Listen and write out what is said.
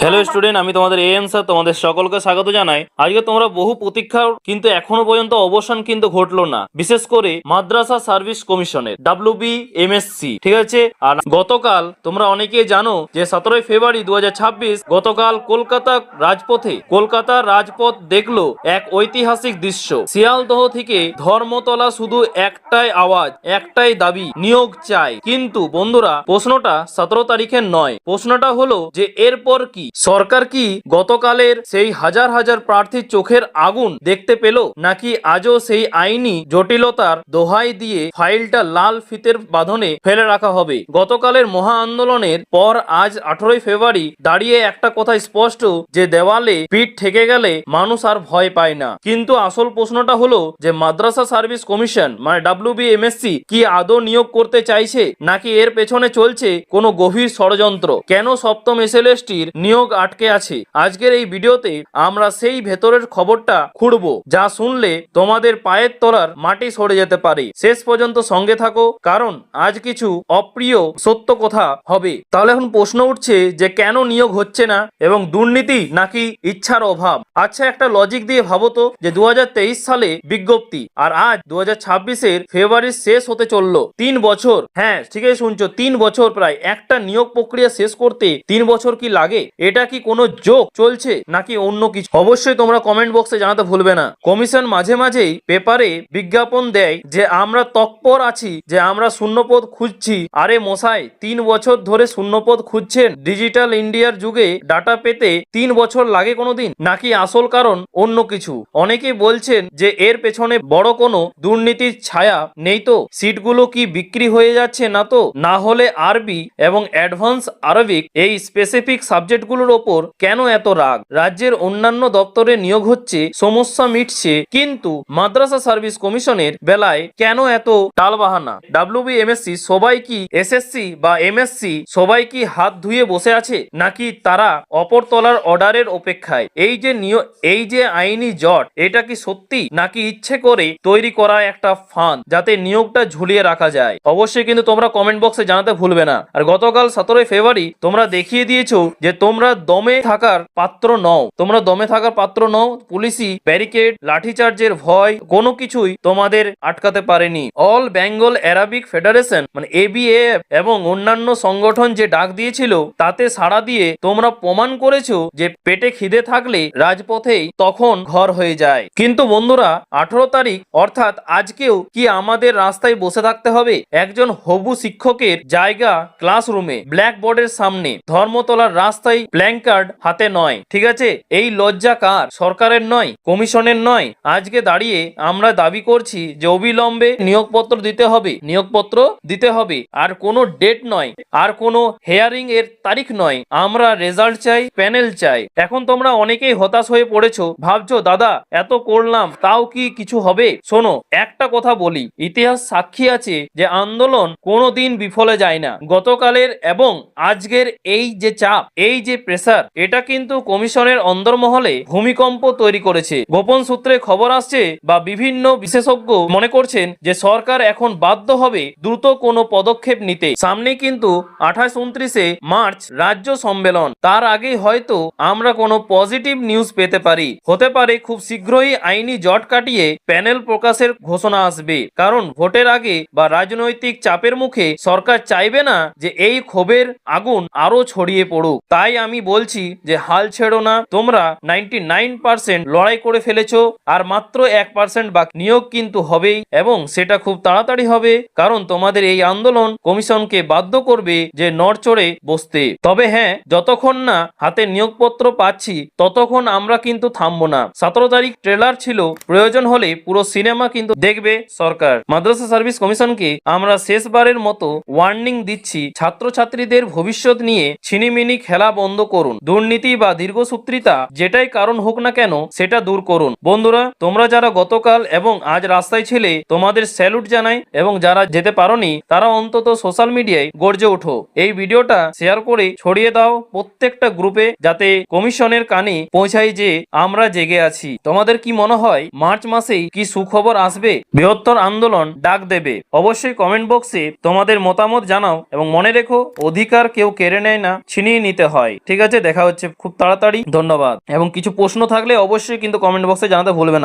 Hello student, আমি তোমাদের am sir তোমাদের সকলকে স্বাগত জানাই। আজকে তোমরা বহু প্রতীক্ষার কিন্তু এখনো পর্যন্ত অবসান কিন্তু ঘটলো না, বিশেষ করে মাদ্রাসা সার্ভিস কমিশনের WBMSC, ঠিক আছে। আর গতকাল তোমরা অনেকেই জানো যে 17 ফেব্রুয়ারি 2026 গতকাল কলকাতার রাজপথ দেখলো এক ঐতিহাসিক দৃশ্য। শিয়ালদহ থেকে ধর্মতলা শুধু একটাই আওয়াজ, একটাই দাবি, নিয়োগ চাই। কিন্তু বন্ধুরা, প্রশ্নটা 17 তারিখের নয়, প্রশ্নটা হলো যে এরপর কি সরকার কি গতকালের সেই হাজার হাজার প্রার্থীর চোখের আগুন দেখতে পেল, নাকি আজও সেই আইনি জটিলতার দোহাই দিয়ে ফাইলটা লাল ফিতের বাঁধনে ফেলে রাখা হবে? গতকালের মহা আন্দোলনের পর আজ 18 ফেব্রুয়ারি দাঁড়িয়ে একটা কথা স্পষ্ট, যে দেওয়ালে পিঠ ঠেকে গেলে মানুষ আর ভয় পায় না। কিন্তু আসল প্রশ্নটা হলো যে মাদ্রাসা সার্ভিস কমিশন মানে WBMSC কি আদৌ নিয়োগ করতে চাইছে, নাকি এর পেছনে চলছে কোনো গভীর ষড়যন্ত্র? কেন সপ্তম SLSTর নিয়োগ আটকে আছে? আজকের এই ভিডিওতে আমরা সেই ভেতরের খবরটা খুঁড়বো, যা শুনলে তোমাদের পায়ের তলার মাটি সরে যেতে পারে। শেষ পর্যন্ত সঙ্গে থাকো, কারণ আজ কিছু অপ্রিয় সত্য কথা হবে। তাহলে এখন প্রশ্ন উঠছে যে কেন নিয়োগ হচ্ছে না, এবং দুর্নীতি নাকি ইচ্ছার অভাব? আচ্ছা, একটা লজিক দিয়ে ভাবো তো, যে 2023 সালে বিজ্ঞপ্তি আর আজ 2026-এর ফেব্রুয়ারির শেষ হতে চললো 3 বছর। হ্যাঁ, ঠিকই শুনছো, 3 বছর প্রায়। একটা নিয়োগ প্রক্রিয়া শেষ করতে 3 বছর কি লাগে? এটা কি কোনো জোক চলছে নাকি অন্য কিছু? অবশ্যই তোমরা কমেন্ট বক্সে জানাতে ভুলবে না। কমিশন মাঝে মাঝেই পেপারে বিজ্ঞাপন দেয় যে আমরা তৎপর আছি, যে আমরা শূন্যপদ খুঁজছি। আরে মশাই, 3 বছর ধরে শূন্যপদ খুঁজছেন? ডিজিটাল ইন্ডিয়ার যুগে ডাটা পেতে 3 বছর লাগে কোনোদিন? নাকি আসল কারণ অন্য কিছু? অনেকেই বলছেন যে এর পেছনে বড় কোনো দুর্নীতির ছায়া নেই তো? সিটগুলো কি বিক্রি হয়ে যাচ্ছে না তো? না হলে আরবি এবং অ্যাডভান্স আরবিক এই স্পেসিফিক সাবজেক্টগুলোর ওপর কেন এত রাগ? রাজ্যের অন্যান্য দপ্তরে নিয়োগ হচ্ছে, সমস্যা মিটছে, কিন্তু মাদ্রাসা সার্ভিস কমিশনের বেলায় কেন এত টালবাহানা? WBMSC সবাই কি SSC বা MSC সবাই কি হাত ধুয়ে বসে আছে, নাকি তারা অপরতলার অর্ডারের অপেক্ষায়? এই যে আইনি জট, এটা কি সত্যি, নাকি ইচ্ছে করে তৈরি করা একটা ফাঁদ যাতে নিয়োগটা ঝুলিয়ে রাখা যায়? অবশ্যই কিন্তু তোমরা কমেন্ট বক্সে জানাতে ভুলবে না। আর গতকাল 17 ফেব্রুয়ারি তোমরা দেখিয়ে দিয়েছো যে তোমরা দমে থাকার পাত্র নও। পুলিশি ব্যারিকেড, লাঠিচার্জের ভয় কোনো কিছুই তোমাদের আটকাতে পারেনি। অল বেঙ্গল অ্যারাবিক ফেডারেশন মানে ABAF এবং অন্যান্য সংগঠন যে ডাক দিয়েছিল, তাতে সাড়া দিয়ে তোমরা প্রমাণ করেছো যে পেটে খিদে থাকলে রাজপথেই তখন ঘর হয়ে যায়। কিন্তু বন্ধুরা, 18 তারিখ অর্থাৎ আজকেও কি আমাদের রাস্তায় বসে থাকতে হবে? একজন হবু শিক্ষকের জায়গা ক্লাসরুমে, ব্ল্যাকবোর্ডের সামনে, ধর্মতলার রাস্তায় প্ল্যাকার্ড হাতে নয়। ঠিক আছে, এই লজ্জা কার? সরকারের নয়? কমিশনের নয়? আজকে দাঁড়িয়ে আমরা দাবি করছি যে অবিলম্বে নিয়োগপত্র দিতে হবে। আর কোনো ডেট নয়, আর কোনো হেয়ারিং এর তারিখ নয়। আমরা রেজাল্ট চাই, প্যানেল চাই। এখন তোমরা অনেকেই হতাশ হয়ে পড়েছো, ভাবছো দাদা এত করলাম তাও কি কিছু হবে? শোনো, একটা কথা বলি, ইতিহাস সাক্ষী আছে যে আন্দোলন কোনোদিন বিফলে যায় না। গতকালের এবং আজকের এই যে চাপ, এই যে প্রেসার, এটা কিন্তু কমিশনের অন্দরমহলে ভূমিকম্প তৈরি করেছে। গোপন সূত্রে খবর আসছে বা বিভিন্ন বিশেষজ্ঞ মনে করছেন যে সরকার এখন বাধ্য হবে দ্রুত কোনো পদক্ষেপ নিতে। সামনে কিন্তু 28-29 মার্চ রাজ্য সম্মেলন, তার আগে হয়তো আমরা কোনো পজিটিভ নিউজ পেতে পারি। হতে পারে খুব শীঘ্রই আইনি জট কাটিয়ে প্যানেল প্রকাশের ঘোষণা আসবে, কারণ ভোটের আগে বা রাজনৈতিক চাপের মুখে সরকার চাইবে না যে এই ক্ষোভের আগুন আরো ছড়িয়ে পড়ুক। তাই আমি বলছি যে হাল ছেড়ো না। তোমরা 99% লড়াই করে ফেলেছো, আর মাত্র 1% বাকি। নিয়োগ কিন্তু হবেই, এবং সেটা খুব তাড়াতাড়ি হবে, কারণ তোমাদের এই আন্দোলন কমিশনকে বাধ্য করবে যে নড়চড়ে বসতে। তবে হ্যাঁ, যতক্ষণ না হাতে নিয়োগপত্র পাচ্ছি ততক্ষণ আমরা কিন্তু থামবো না। 17 তারিখ ট্রেলার ছিল, প্রয়োজন হলে পুরো সিনেমা কিন্তু দেখবে সরকার। মাদ্রাসা সার্ভিস কমিশনকে আমরা শেষবারের মতো ওয়ার্নিং দিচ্ছি, ছাত্রছাত্রীদের ভবিষ্যৎ নিয়ে ছিনিমিনি খেলা বন্ধ করুন। দুর্নীতি বা দীর্ঘসূত্রিতা যেটাই কারণ হোক না কেন সেটা দূর করুন। বন্ধুরা, তোমরা যারা গতকাল এবং আজ রাস্তায় ছিলে তোমাদের স্যালুট জানাই, এবং যারা যেতে পারোনি তারা অন্তত সোশ্যাল মিডিয়ায় গর্জে ওঠো। এই ভিডিওটা শেয়ার করে ছড়িয়ে দাও প্রত্যেকটা গ্রুপে, যাতে কমিশনের কানে পৌঁছায় যে আমরা জেগে আছি। তোমাদের কি মনে হয় মার্চ মাসেই কি সুখবর আসবে? বৃহত্তর আন্দোলন ডাক দেবে? অবশ্যই কমেন্ট বক্সে তোমাদের মতামত জানাও, এবং মনে রেখো অধিকার কেউ কেড়ে নেয় না, ছিনিয়ে নিতে হয়। ঠিক আছে, দেখা হচ্ছে খুব তাড়াতাড়ি। ধন্যবাদ। এবং কিছু প্রশ্ন থাকলে অবশ্যই কিন্তু কমেন্ট বক্সে জানাতে ভুলবে না।